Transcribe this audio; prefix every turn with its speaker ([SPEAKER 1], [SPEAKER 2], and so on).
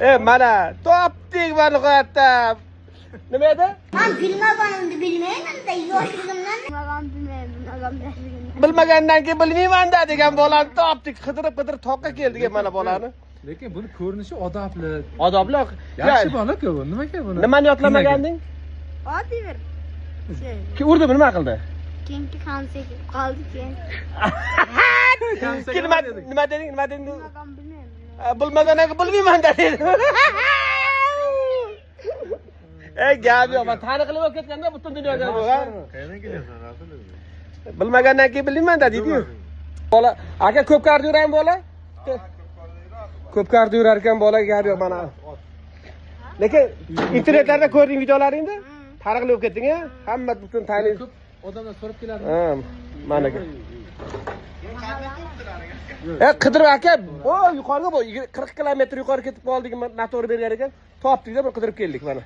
[SPEAKER 1] Mana topdik mana bu yerda. Nima edi?
[SPEAKER 2] Men bilmaganimni bilmayman-da, yoshligimdan
[SPEAKER 1] Bilmagandan keyin bilmayman-da degan bolani topdik, qidirib toqqa keldik mana bolani.
[SPEAKER 3] Lekin buni ko'rinishi odobli.
[SPEAKER 1] Odobli.
[SPEAKER 3] Yaxshi bola-ku bu. Nimaga buni?
[SPEAKER 1] Nimani yodlamaganding?
[SPEAKER 2] oddiy bir
[SPEAKER 1] Ki urdimi, nima qildi?
[SPEAKER 2] keyingi hamsa qoldi keyin.
[SPEAKER 1] Nima deding?
[SPEAKER 2] Bilmagan bilmayman.
[SPEAKER 1] Bilmagandan keyin bilmayman dedi. Ey gap yo'q, men taniqli bo'lib ketganda butun dunyoga bu, ha?
[SPEAKER 3] Qayerdan kelyapsan, Rasul?
[SPEAKER 1] Bilmagandan keyin bilmayman dedi-yu. Bola, aka ko'p qarda yurgan bola? Ko'p qarda yurar ekan bola, gap yo'q mana. Lekin internetlarda ko'rding videolaringni? Taniqli bo'lib ketding-a? Hamma butun taniq.
[SPEAKER 3] Ko'p odamlar so'rab keladi.
[SPEAKER 1] Ha, mana aka. Qidirib aka, o yuqoriga bu 40 kilometr yuqori ketib qoldik, noto'g'ri bergan ekan. Topdik-da, bir qidirib keldik mana.